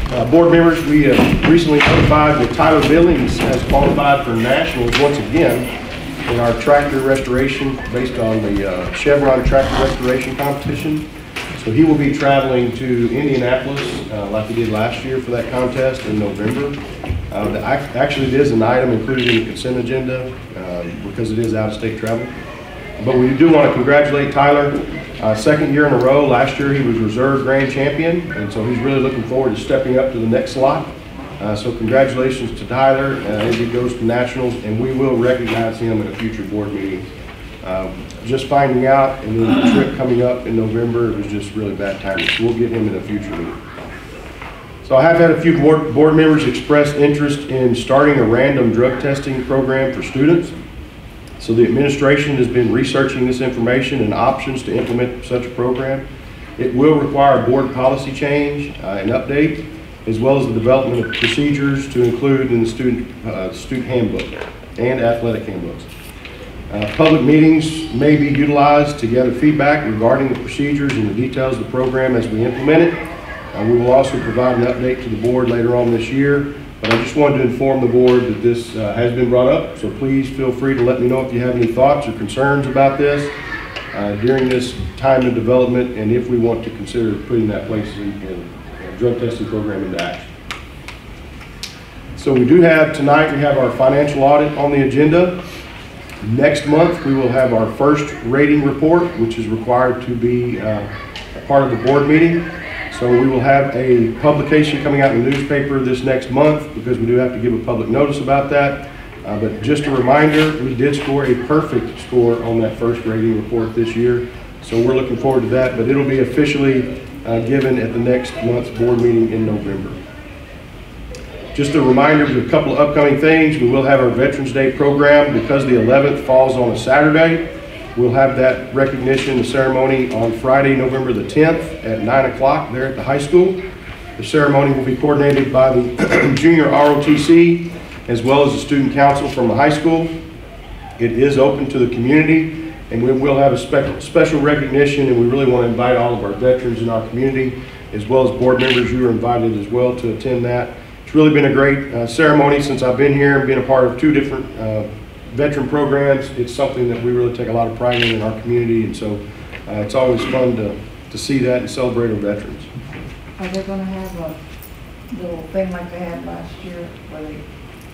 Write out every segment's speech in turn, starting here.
Board members, we have recently notified that Tyler Billings has qualified for nationals once again in our tractor restoration based on the Chevron tractor restoration competition. So he will be traveling to Indianapolis like he did last year for that contest in November. Actually, it is an item included in the consent agenda because it is out-of-state travel. But we do want to congratulate Tyler. Second year in a row. Last year he was reserve grand champion, and so he's really looking forward to stepping up to the next slot. So congratulations to Tyler as he goes to nationals, and we will recognize him at a future board meeting. Just finding out, and then the trip coming up in November, it was just really bad timing. So we'll get him in a future meeting. So I have had a few board members express interest in starting a random drug testing program for students. So the administration has been researching this information and options to implement such a program. It will require a board policy change and update, as well as the development of procedures to include in the student handbook and athletic handbooks. Public meetings may be utilized to gather feedback regarding the procedures and the details of the program as we implement it. We will also provide an update to the board later on this year. But I just wanted to inform the board that this has been brought up, so please feel free to let me know if you have any thoughts or concerns about this during this time of development, and if we want to consider putting that place in drug testing program into action. So we do have tonight, we have our financial audit on the agenda. Next month we will have our first rating report, which is required to be a part of the board meeting. So we will have a publication coming out in the newspaper this next month because we do have to give a public notice about that. But just a reminder, we did score a perfect score on that first rating report this year. So we're looking forward to that, but it'll be officially given at the next month's board meeting in November. Just a reminder of a couple of upcoming things. We will have our Veterans Day program because the 11th falls on a Saturday. We'll have that recognition ceremony on Friday, November the 10th at 9 o'clock there at the high school. The ceremony will be coordinated by the junior ROTC as well as the student council from the high school. It is open to the community, and we will have a special recognition, and we really want to invite all of our veterans in our community as well as board members. You are invited as well to attend that. It's really been a great ceremony since I've been here and been a part of two different veteran programs. It's something that we really take a lot of pride in our community, and so it's always fun to see that and celebrate our veterans. Are they going to have a little thing like they had last year where they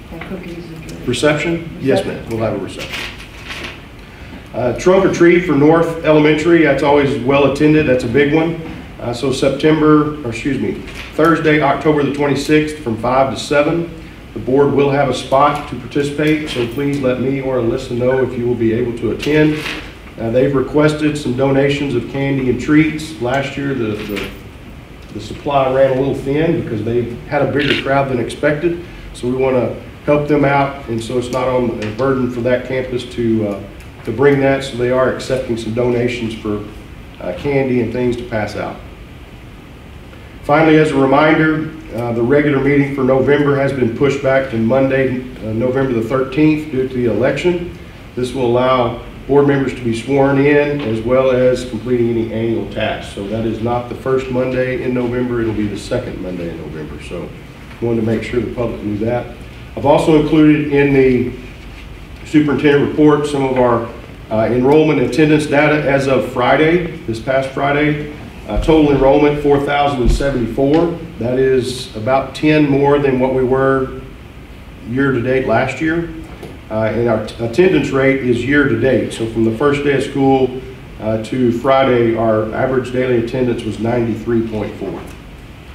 had cookies and drinks? Reception? Yes, ma'am. We'll have a reception. Trunk or treat for North Elementary. That's always well attended. That's a big one. So Thursday, October the 26th from 5 to 7. The board will have a spot to participate, so please let me or Alyssa know if you will be able to attend. They've requested some donations of candy and treats. Last year, the supply ran a little thin because they had a bigger crowd than expected. So we want to help them out, and so it's not on a burden for that campus to bring that. So they are accepting some donations for candy and things to pass out. Finally, as a reminder, the regular meeting for November has been pushed back to Monday, November the 13th due to the election. This will allow board members to be sworn in as well as completing any annual tasks. So that is not the first Monday in November, it'll be the second Monday in November. So I wanted to make sure the public knew that. I've also included in the superintendent report some of our enrollment and attendance data as of Friday, this past Friday. Total enrollment 4,074. That is about 10 more than what we were year to date last year. And our attendance rate is year to date. So from the first day of school to Friday, our average daily attendance was 93.4.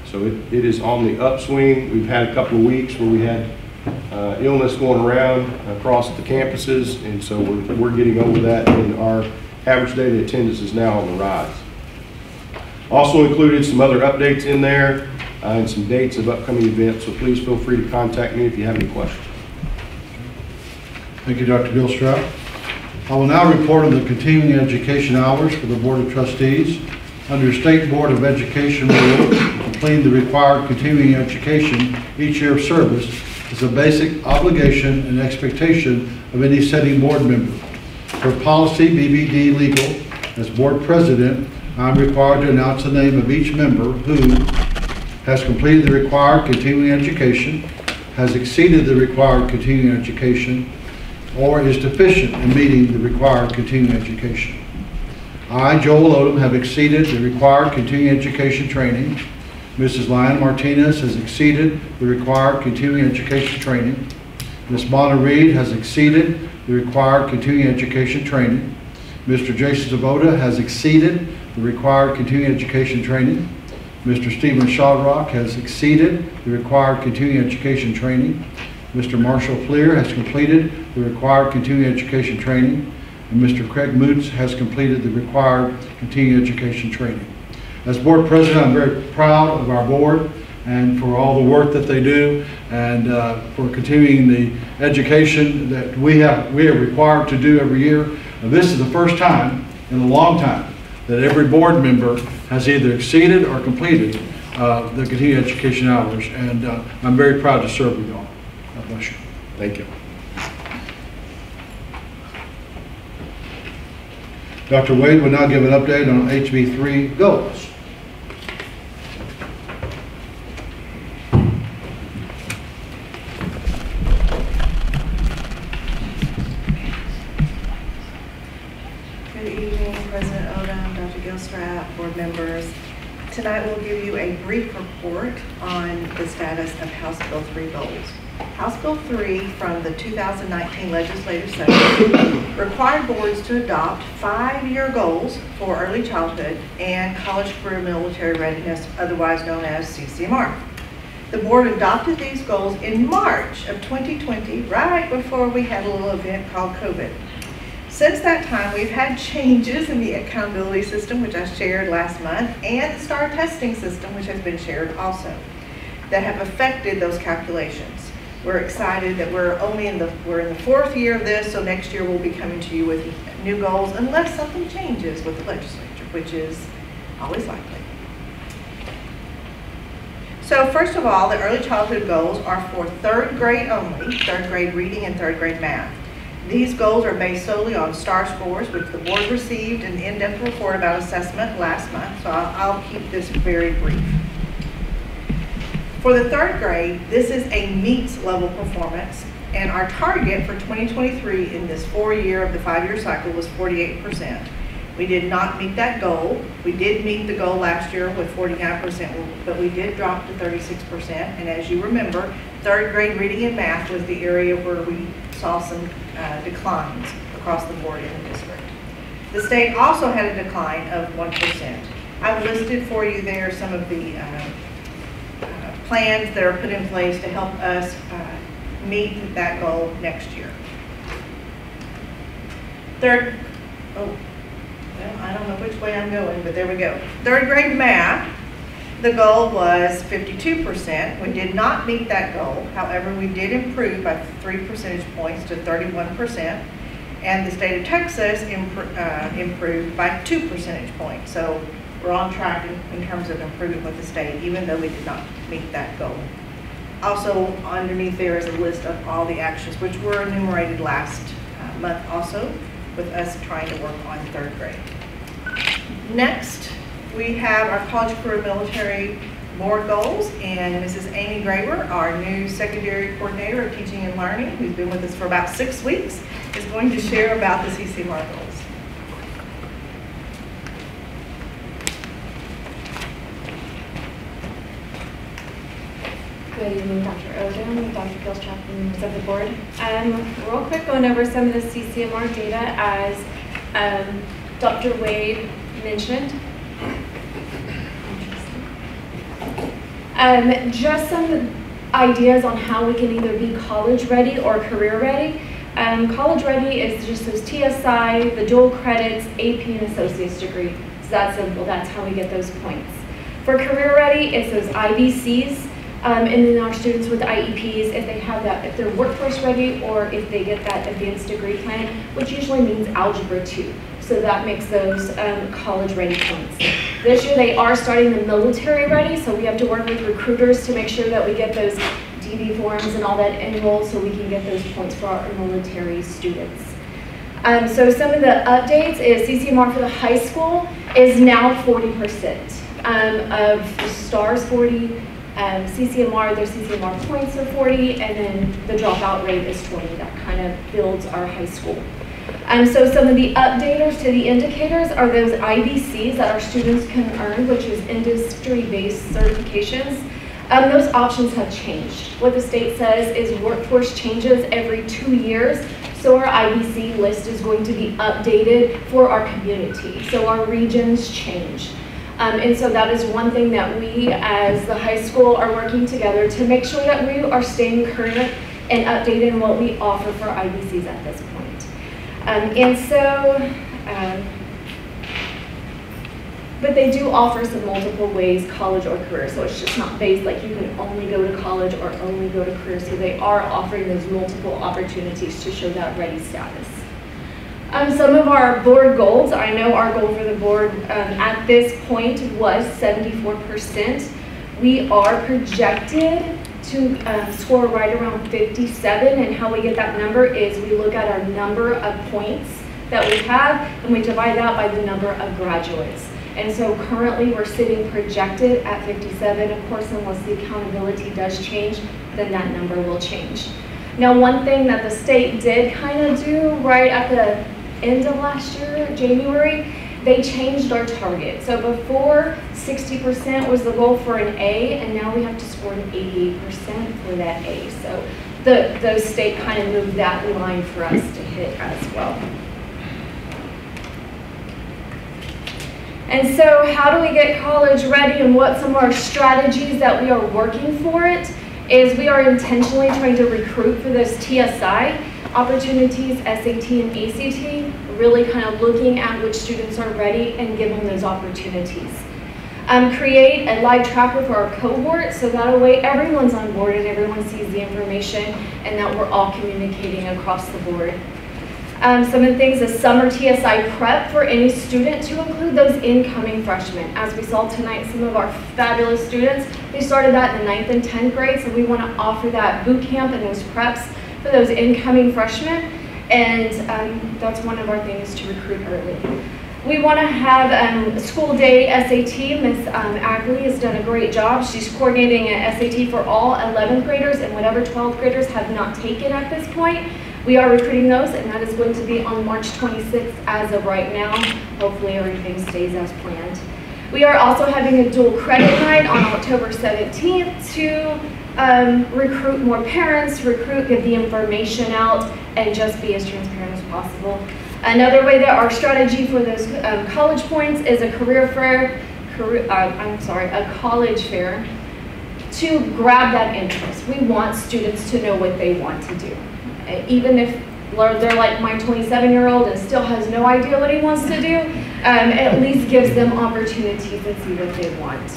So it is on the upswing. We've had a couple of weeks where we had illness going around across the campuses, and so we're getting over that, and our average daily attendance is now on the rise. Also included some other updates in there and some dates of upcoming events, so please feel free to contact me if you have any questions. Thank you, Dr. Gilstrap. I will now report on the continuing education hours for the Board of Trustees. Under State Board of Education rules, completing the required continuing education each year of service is a basic obligation and expectation of any sitting board member. For policy BBD legal, as board president, I'm required to announce the name of each member who has completed the required continuing education, has exceeded the required continuing education, or is deficient in meeting the required continuing education. I, Joel Odom, have exceeded the required continuing education training. Mrs. Lyon Martinez has exceeded the required continuing education training. Ms. Mona Reed has exceeded the required continuing education training. Mr. Jason Zaboda has exceeded the required continuing education training. Mr. Stephen Shawrock has exceeded the required continuing education training. Mr. Marshall Fleer has completed the required continuing education training. And Mr. Craig Moots has completed the required continuing education training. As board president, I'm very proud of our board and for all the work that they do, and for continuing the education that we are required to do every year. This is the first time in a long time that every board member has either exceeded or completed the continuing education hours, and I'm very proud to serve with y'all. God bless you. Thank you. Dr. Wade will now give an update on HB3 goals. Good evening, President Odom, Dr. Gilstrap, board members. Tonight we'll give you a brief report on the status of House Bill 3 goals. House Bill 3 from the 2019 legislative session required boards to adopt 5-year goals for early childhood and college career military readiness, otherwise known as CCMR. The board adopted these goals in March of 2020, right before we had a little event called COVID. Since that time, we've had changes in the accountability system, which I shared last month, and the STAR testing system, which has been shared also, that have affected those calculations. We're excited that we're in the 4th year of this, so next year we'll be coming to you with new goals unless something changes with the legislature, which is always likely. So first of all, the early childhood goals are for 3rd grade only, 3rd grade reading and 3rd grade math. These goals are based solely on STAR scores, which the board received an in-depth report about assessment last month, so I'll keep this very brief. For the 3rd grade, this is a meets level performance, and our target for 2023 in this 4-year of the 5-year cycle was 48%. We did not meet that goal. We did meet the goal last year with 49%, but we did drop to 36%, and as you remember, 3rd grade reading and math was the area where we saw some declines across the board in the district. The state also had a decline of 1%. I've listed for you there some of the plans that are put in place to help us meet that goal next year. I don't know which way I'm going, but there we go. 3rd grade math, the goal was 52%. We did not meet that goal. However, we did improve by 3 percentage points to 31%. And the state of Texas improved by 2 percentage points. So we're on track in terms of improvement with the state, even though we did not meet that goal. Also, underneath there is a list of all the actions, which were enumerated last month also, with us trying to work on 3rd grade. Next, we have our college career military board goals, and Mrs. Amy Graber, our new secondary coordinator of teaching and learning, who's been with us for about 6 weeks, is going to share about the CCMR goals. Good evening, Dr. Odom, Dr. Gilstrap, and members of the board. Real quick, going over some of the CCMR data as Dr. Wade mentioned. Just some ideas on how we can either be college ready or career ready. College ready is just those TSI, the dual credits, AP, and associate's degree. It's that simple. That's how we get those points. For career ready, it's those IBCs. And then our students with IEPs, if they have that, if they're workforce ready or if they get that advanced degree plan, which usually means Algebra 2. So that makes those college ready points. This year they are starting the military ready, so we have to work with recruiters to make sure that we get those DB forms and all that enrolled so we can get those points for our military students. So some of the updates is CCMR for the high school is now 40%. Of the STARS 40, CCMR, their CCMR points are 40, and then the dropout rate is 20. That kind of builds our high school. So some of the updaters to the indicators are those IBCs that our students can earn, which is industry-based certifications. Those options have changed. What the state says is workforce changes every 2 years, so our IBC list is going to be updated for our community. So our regions change. And so that is one thing that we as the high school are working together to make sure that we are staying current and updated in what we offer for IBCs at this point. But they do offer some multiple ways, college or career, so it's just not based like you can only go to college or only go to career, so they are offering those multiple opportunities to show that ready status. Some of our board goals, I know our goal for the board at this point was 74%. We are projected to score right around 57, and how we get that number is we look at our number of points that we have and we divide that by the number of graduates. And so currently we're sitting projected at 57. Of course, unless the accountability does change, then that number will change. Now, one thing that the state did kind of do right at the end of last year, January, they changed our target. So before 60% was the goal for an A, and now we have to score an 88% for that A. So the state kind of moved that line for us to hit as well. And so how do we get college ready, and what some of our strategies that we are working for it is we are intentionally trying to recruit for those TSI opportunities, SAT and ACT, really kind of looking at which students are ready and give them those opportunities. Create a live tracker for our cohort, so that way everyone's on board and everyone sees the information and that we're all communicating across the board. Some of the things is summer TSI prep for any student to include those incoming freshmen. As we saw tonight, some of our fabulous students, they started that in the 9th and 10th grade, so we want to offer that boot camp and those preps for those incoming freshmen, and that's one of our things to recruit early. We want to have school day SAT. Ms. Ackley has done a great job. She's coordinating an SAT for all 11th graders and whatever 12th graders have not taken at this point. We are recruiting those, and that is going to be on March 26th as of right now. Hopefully everything stays as planned. We are also having a dual credit night on October 17th to recruit more parents, get the information out, and just be as transparent as possible. Another way that our strategy for those college points is a a college fair to grab that interest. We want students to know what they want to do. Even if they're like my 27-year-old and still has no idea what he wants to do, at least gives them opportunities to see what they want.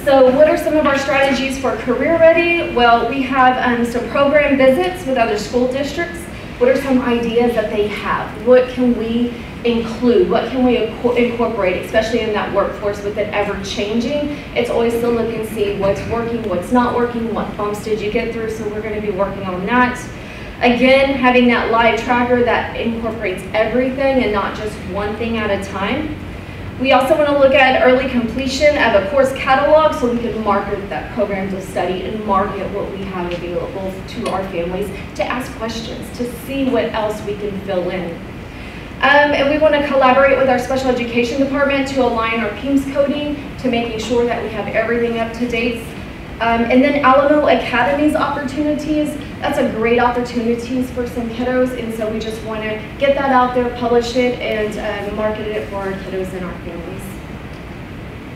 So what are some of our strategies for career ready? Well, we have some program visits with other school districts. What are some ideas that they have? What can we include? What can we incorporate, especially in that workforce with it ever changing? It's always to look and see what's working, what's not working, what bumps did you get through, so we're going to be working on that. Again, having that live tracker that incorporates everything and not just one thing at a time. We also want to look at early completion of a course catalog so we can market that program to study and market what we have available to our families to ask questions, to see what else we can fill in. And we want to collaborate with our special education department to align our PEMS coding to making sure that we have everything up to date. And then Alamo Academy's opportunities, that's a great opportunities for some kiddos, and so we just want to get that out there, publish it, and market it for our kiddos and our families.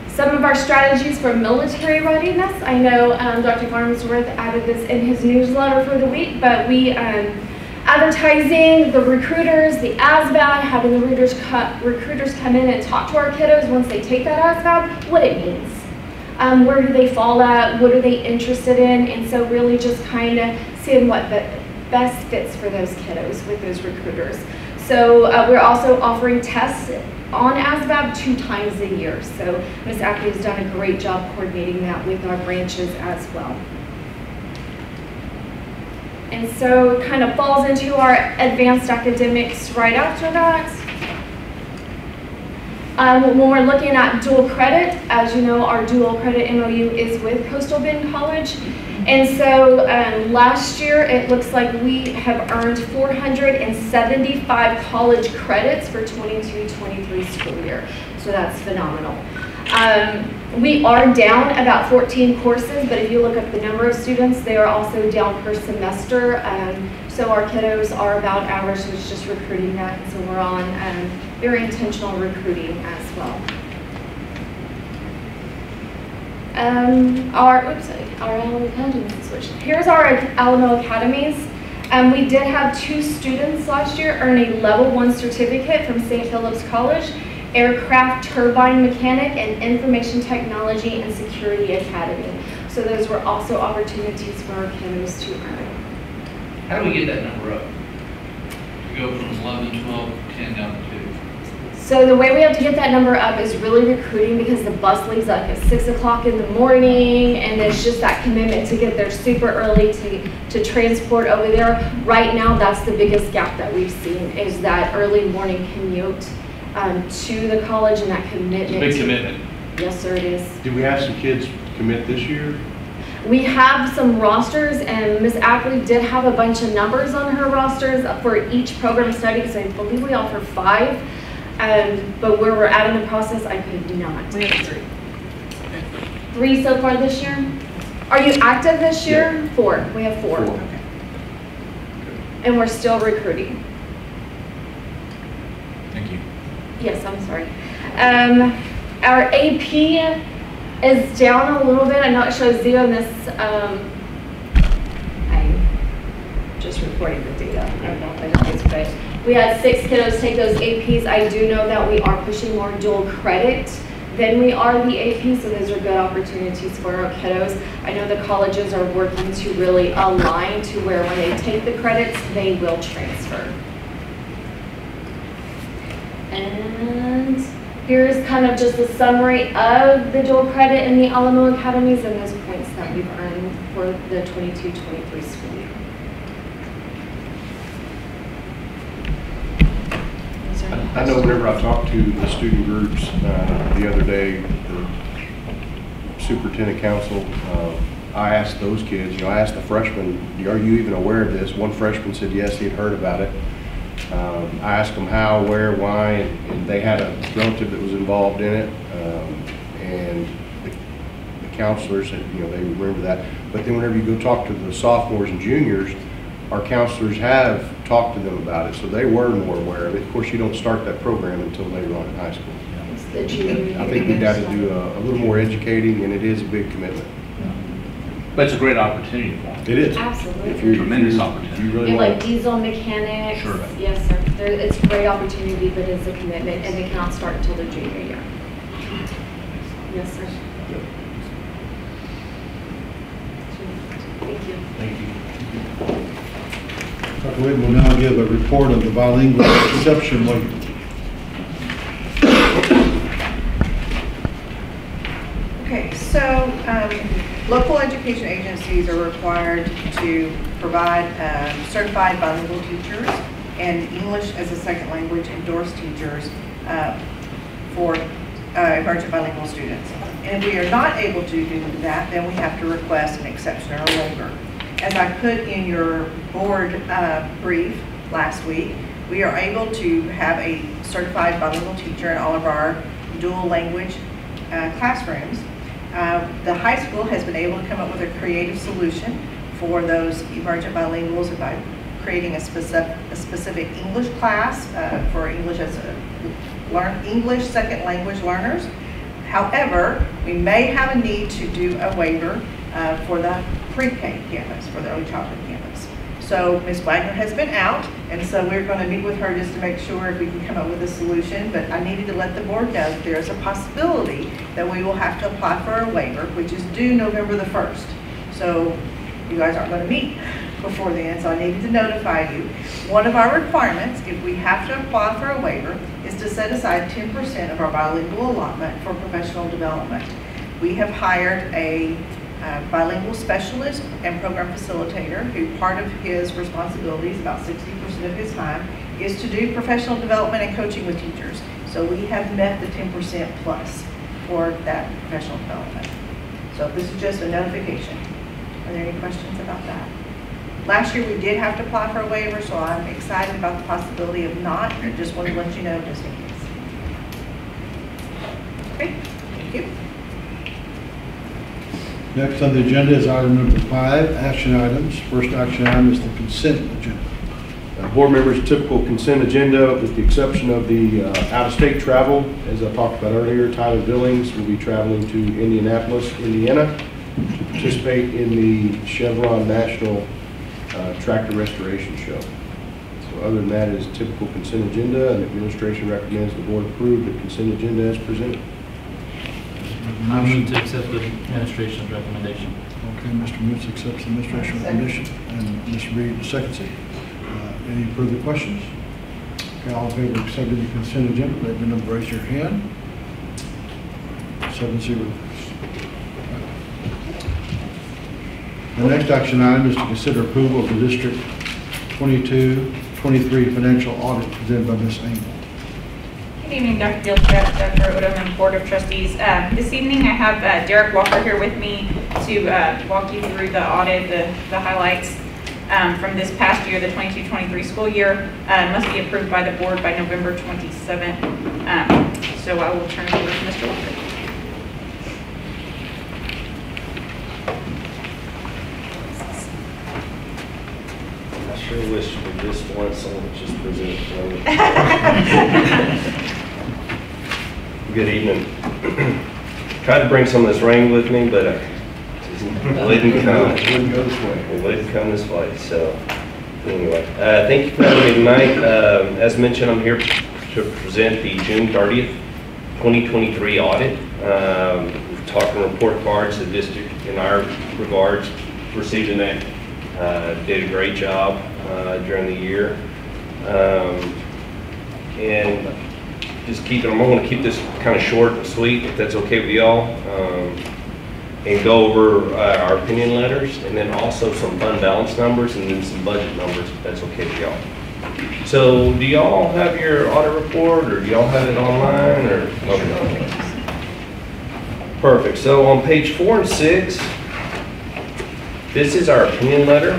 Some of our strategies for military readiness, I know Dr. Farnsworth added this in his newsletter for the week, but we advertising the recruiters, the ASVAB, having the recruiters come in and talk to our kiddos once they take that ASVAB, what it means. Where do they fall at? What are they interested in? And so really just kind of seeing what best fits for those kiddos with those recruiters. So we're also offering tests on ASVAB 2 times a year. So Ms. Ackley has done a great job coordinating that with our branches as well. And so it kind of falls into our advanced academics right after that. When we're looking at dual credit, as you know, our dual credit MOU is with Coastal Bend College. And so last year, it looks like we have earned 475 college credits for 22-23 school year. So that's phenomenal. We are down about 14 courses, but if you look at the number of students, they are also down per semester. So our kiddos are about average, so it's just recruiting that. So we're on very intentional recruiting as well. Our Alamo Academies switch. Here's our Alamo Academies. We did have 2 students last year earn a level 1 certificate from St. Philip's College, Aircraft Turbine Mechanic and Information Technology and Security Academy. So those were also opportunities for our kiddos to earn. How do we get that number up? We go from 11, 12, 10 down to 2. So the way we have to get that number up is really recruiting, because the bus leaves like at 6 o'clock in the morning, and it's just that commitment to get there super early to transport over there. Right now, that's the biggest gap that we've seen, is that early morning commute to the college and that commitment. It's a big commitment. Yes, sir, it is. Do we have some kids commit this year? We have some rosters, and Ms. Ackley did have a bunch of numbers on her rosters for each program study, because I believe we offer 5. But where we're at in the process, I could not. We have 3. 3 so far this year? Are you active this year? Yeah. 4. We have 4. Okay. And we're still recruiting. Thank you. Yes, I'm sorry. Our AP is down a little bit. I know it shows 0 in this. I'm just reporting the data. I don't know if I know it's good. We had 6 kiddos take those APs. I do know that we are pushing more dual credit than we are the AP, so those are good opportunities for our kiddos. I know the colleges are working to really align to where when they take the credits, they will transfer. And here's kind of just a summary of the dual credit in the Alamo Academies and those points that we've earned for the 22-23 school year. I know whenever I talked to the student groups the other day, the superintendent council, I asked those kids, I asked the freshmen, are you even aware of this? One freshman said yes, he had heard about it. I asked them how, where, why, and they had a relative that was involved in it, and the counselors said, they remember that. But then whenever you go talk to the sophomores and juniors, our counselors have talked to them about it, so they were more aware of it. Of course, you don't start that program until later on in high school. I think we've got to do a little more educating, and it is a big commitment. But it's a great opportunity for them. It is. Absolutely. Tremendous opportunity. You really And want like diesel mechanics. Sure. Yes, sir. It's a great opportunity, but it's a commitment, and they cannot start until their junior year. Yes, sir. Thank you. Thank you. Dr. Wade will now give a report of the bilingual exception waiver. Okay, so local education agencies are required to provide certified bilingual teachers and English as a second language endorsed teachers for emergent bilingual students. And if we are not able to do that, then we have to request an exception or a waiver. As I put in your board brief last week, we are able to have a certified bilingual teacher in all of our dual language classrooms. The high school has been able to come up with a creative solution for those emergent bilinguals by creating a specific English class for English as a English second language learners. However, we may have a need to do a waiver for the pre-K campus, for the early childhood campus. So Ms. Wagner has been out, and so we're going to meet with her just to make sure if we can come up with a solution. But I needed to let the board know that there is a possibility that we will have to apply for a waiver, which is due November the 1st. So you guys aren't going to meet before then, so I needed to notify you. One of our requirements, if we have to apply for a waiver, is to set aside 10% of our bilingual allotment for professional development. We have hired a bilingual specialist and program facilitator who part of his responsibilities, about 60% of his time, is to do professional development and coaching with teachers. So So we have met the 10% plus for that professional development. So this is just a notification. Are there any questions about that? Last year we did have to apply for a waiver, so I'm excited about the possibility of not. I just want to let you know just in case. Okay, thank you. Next on the agenda is item number 5, action items. First action item is the consent agenda. Board members, typical consent agenda with the exception of the out-of-state travel. As I talked about earlier, Tyler Billings will be traveling to Indianapolis, Indiana to participate in the Chevron National Tractor Restoration Show. So other than that is typical consent agenda, and the administration recommends the board approve the consent agenda as presented. I move to accept the administration's recommendation. Okay, Mr. Moose accepts the administration recommendation, and Ms. Reed seconds it. Any further questions? Okay, all in favor of accepting the consent agenda, let me know, raise your hand. 7-0. The next action item is to consider approval of the District 22-23 financial audit presented by Ms. Engel. Good evening, Dr. Gilstrap, Dr. Odom, and Board of Trustees. This evening I have Derek Walker here with me to walk you through the audit, the highlights from this past year, the 22-23 school year. Must be approved by the board by November 27th. So I will turn it over to Mr. Walker. I sure wish we just want someone to just present for me. Good evening. Tried to bring some of this rain with me, but it didn't come. It wouldn't go this way. It wouldn't come this way. So anyway, thank you for having me tonight. As mentioned, I'm here to present the June 30th, 2023 audit. We're talking report cards. The district, in our regards, receiving that. Did a great job during the year, and just I'm going to keep this kind of short and sweet, if that's okay with y'all, and go over our opinion letters, and then also some fund balance numbers, and then some budget numbers, if that's okay with y'all. So, do y'all have your audit report, or do y'all have it online, or? Okay. Perfect. So on page 4 and 6. This is our opinion letter.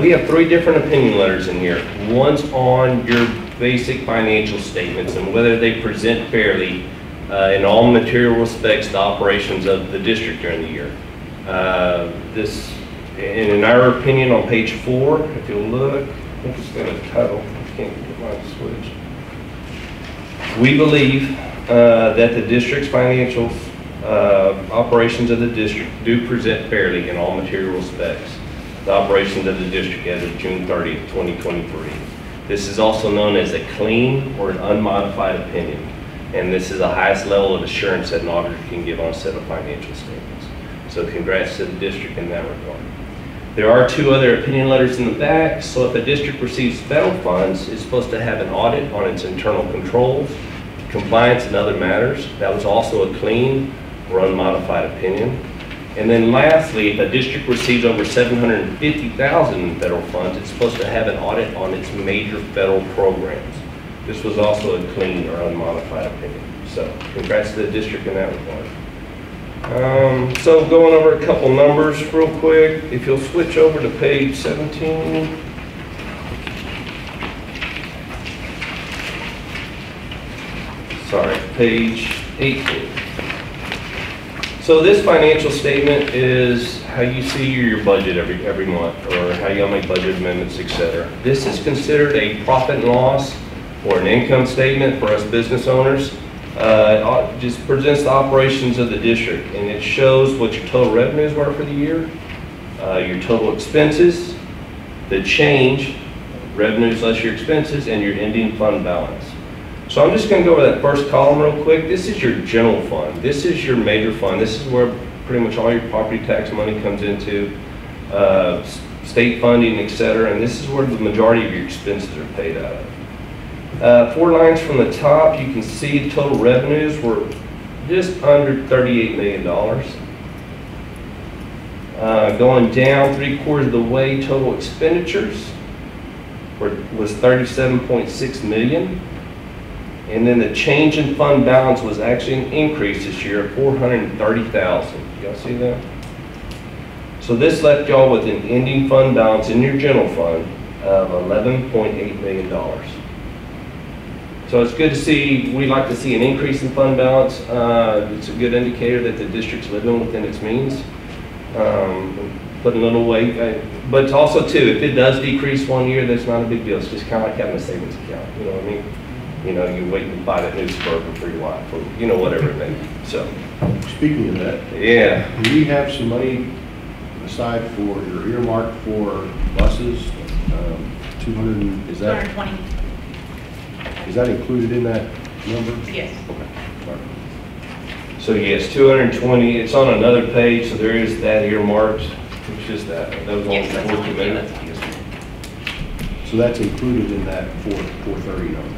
We have 3 different opinion letters in here. One's on your basic financial statements and whether they present fairly in all material respects the operations of the district during the year. This, and in our opinion, on page 4, if you'll look, I think it's got a title. I can't get my switch. We believe that the district's financials operations of the district do present fairly in all material respects the operations of the district as of June 30th, 2023. This is also known as a clean or an unmodified opinion, and this is the highest level of assurance that an auditor can give on a set of financial statements. So congrats to the district in that regard. There are 2 other opinion letters in the back. So if a district receives federal funds, it's supposed to have an audit on its internal controls, compliance, and other matters. That was also a clean or unmodified opinion. And then lastly, if a district receives over $750,000 in federal funds, it's supposed to have an audit on its major federal programs. This was also a clean or unmodified opinion. So congrats to the district in that regard. So going over a couple numbers real quick, if you'll switch over to page 17. Sorry, page 18. So this financial statement is how you see your budget every month, or how y'all make budget amendments, etc. This is considered a profit and loss or an income statement for us business owners. It just presents the operations of the district, and it shows what your total revenues were for the year, your total expenses, the change, revenues less your expenses, and your ending fund balance. So I'm just going to go over that first column real quick. This is your general fund. This is your major fund. This is where pretty much all your property tax money comes into, state funding, etc. And this is where the majority of your expenses are paid out of. 4 lines from the top, you can see total revenues were just under $38 million. Going down 3/4 of the way, total expenditures was $37.6 million. And then the change in fund balance was actually an increase this year of $430,000. Y'all see that? So this left y'all with an ending fund balance in your general fund of $11.8 million. So it's good to see, we like to see an increase in fund balance. It's a good indicator that the district's living within its means. Putting a little weight, but it's also too, if it does decrease one year, that's not a big deal. It's just kind of like having a savings account, you know what I mean? You know, you wait and buy that new Suburban for your wife, or, you know, whatever it may be, so. Speaking of that, Yeah. do we have some money aside for, your earmark for buses? 200, is that 220. included in that number? Yes. Okay. All right. So yes, 220, it's on another page, so there is that earmarked, it's just that, that was Yes, on that's the on committee. the Yes, ma'am. So that's included in that 430 number?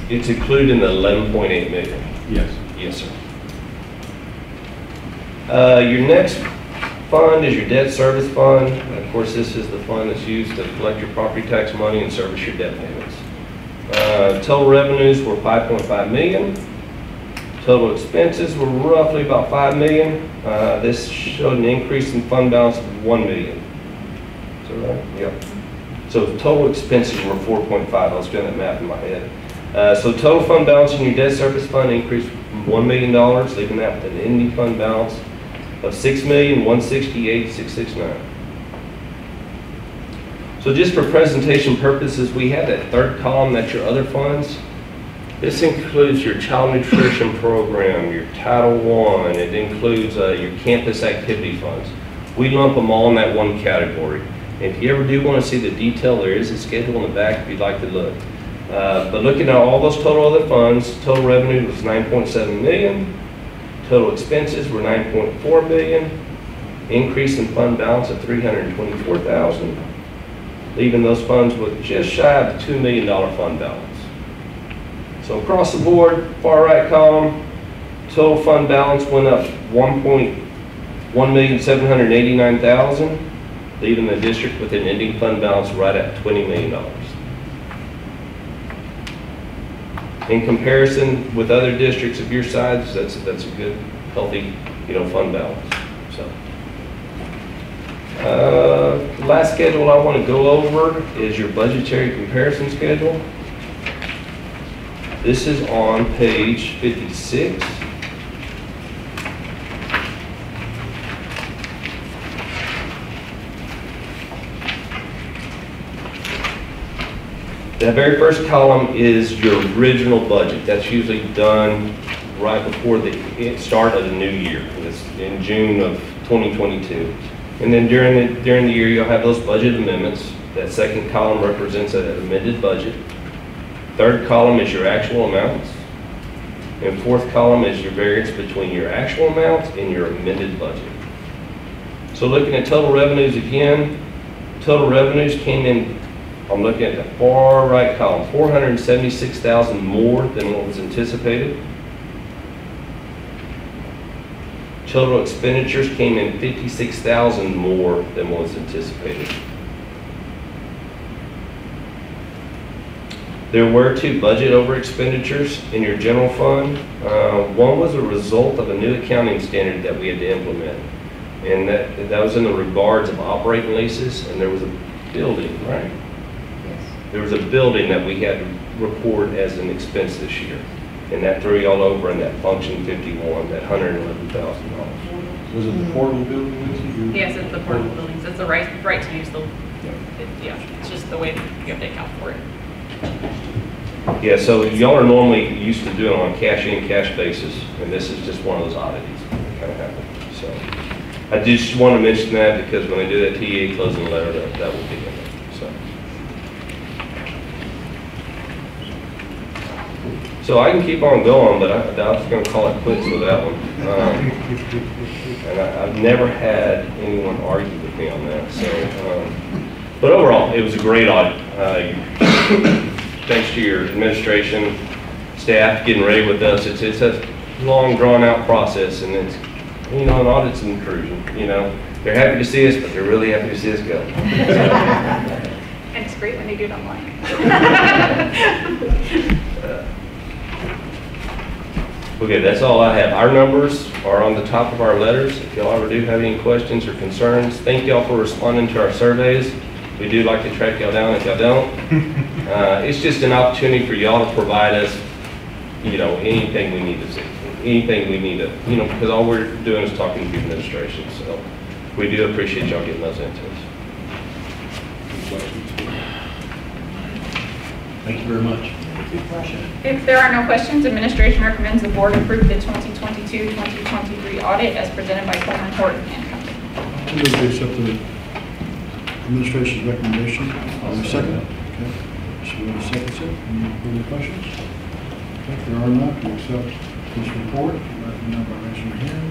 It's included in the 11.8 million. Yes. Yes, sir. Your next fund is your debt service fund. Of course, this is the fund that's used to collect your property tax money and service your debt payments. Total revenues were 5.5 million. Total expenses were roughly about 5 million. This showed an increase in fund balance of 1 million. Is that right? Yep. So total expenses were 4.5. I was doing that math in my head. So total fund balance in your debt service fund increased $1 million, leaving that with an ending fund balance of $6,168,669. So just for presentation purposes, we have that third column, that's your other funds. This includes your child nutrition program, your Title I, it includes your campus activity funds. We lump them all in that one category. If you ever do want to see the detail, there is a schedule in the back if you'd like to look. But looking at all those total other funds, total revenue was 9.7 million, total expenses were 9.4 million, increase in fund balance of 324,000, leaving those funds with just shy of the $2 million fund balance. So across the board, far right column, total fund balance went up 1,789,000, leaving the district with an ending fund balance right at $20 million. In comparison with other districts of your size, that's a good, healthy, fund balance. So, last schedule I want to go over is your budgetary comparison schedule. This is on page 56. The very first column is your original budget. That's usually done right before the start of the new year. It's in June of 2022. And then during the year, you'll have those budget amendments. That second column represents an amended budget. Third column is your actual amounts. And fourth column is your variance between your actual amounts and your amended budget. So looking at total revenues again, total revenues came in, I'm looking at the far right column, 476,000 more than what was anticipated. Total expenditures came in 56,000 more than what was anticipated. There were two budget over expenditures in your general fund. One was a result of a new accounting standard that we had to implement. And that was in the regards of operating leases, and there was a building, right? Yes. There was a building that we had to record as an expense this year. And that threw y'all over in that function 51, that $111,000. Was it the portable building? Yes, it's the portable buildings. It's the right to use the, yeah, it's just the way you have to account for it. Yeah, so y'all are normally used to doing it on cash in, cash basis, and this is just one of those oddities that kind of happened. So I just want to mention that because when I do that TA closing letter, that will be in there. So I can keep on going, but I was going to call it quits with that one. And I've never had anyone argue with me on that. So, but overall, it was a great audit. Thanks to your administration, staff getting ready with us. It's a long, drawn-out process, and it's, an audit's an intrusion. They're happy to see us, but they're really happy to see us go. And it's great when they do it online. Okay, that's all I have. Our numbers are on the top of our letters. If y'all ever do have any questions or concerns, thank y'all for responding to our surveys. We do like to track y'all down if y'all don't. It's just an opportunity for y'all to provide us, you know, anything we need to see, anything we need to, you know, because all we're doing is talking to the administration. So we do appreciate y'all getting those into us. Thank you very much. If there are no questions, administration recommends the board approve the 2022-2023 audit as presented by Coleman, Horton, and Company. I move to accept the administration's recommendation. I'll second. Okay. So we have a second, sir. Any further questions? Okay, if there are not, we accept this report. Let me know by raising your hand.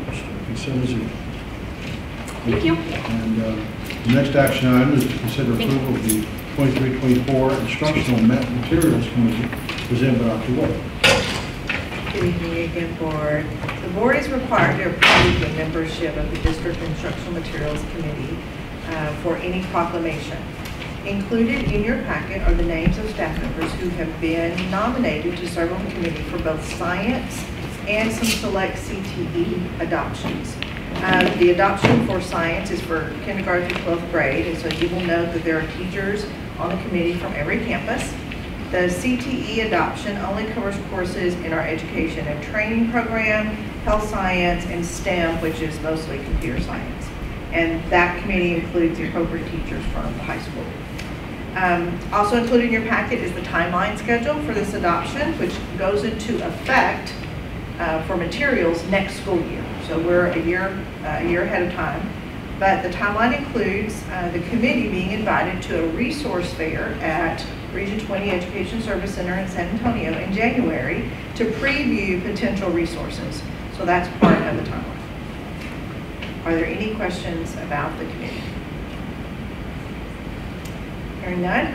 Opposed? Consent is approved. Thank you. And the next action item is to consider approval of the 23-24 Instructional Materials Committee presented by Dr. Webb. Good evening again, Board. The Board is required to approve the membership of the District Instructional Materials Committee for any proclamation. Included in your packet are the names of staff members who have been nominated to serve on the committee for both science and some select CTE adoptions. The adoption for science is for kindergarten through 12th grade, and so you will note that there are teachers on the committee from every campus. The CTE adoption only covers courses in our education and training program, health science, and STEM, which is mostly computer science. And that committee includes the appropriate teachers from the high school. Also included in your packet is the timeline schedule for this adoption, which goes into effect for materials next school year. So we're a year ahead of time. But the timeline includes the committee being invited to a resource fair at Region 20 Education Service Center in San Antonio in January to preview potential resources. So that's part of the timeline. Are there any questions about the committee? Hearing none,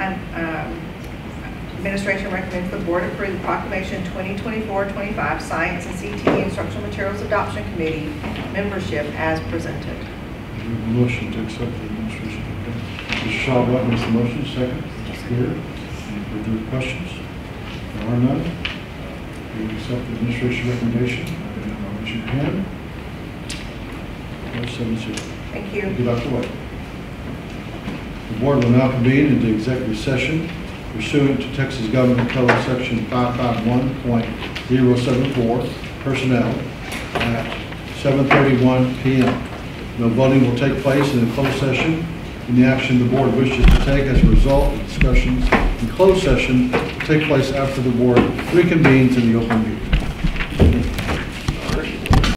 administration recommends the board approve the proclamation 2024-25 Science and CTE Instructional Materials Adoption Committee membership as presented. We have a motion to accept the administration. Okay. Mr. Shaw makes the motion. Second. Mr. Greer. Any further questions? There are none. We accept the administration recommendation. Raise your hand. 7-0. Thank you. Thank you, Dr. White. The board will now convene into executive session pursuant to Texas Government Code Section 551.074, personnel, at 7:31 p.m. No voting will take place in a closed session. Any action the board wishes to take as a result of discussions in closed session will take place after the board reconvenes in the open meeting.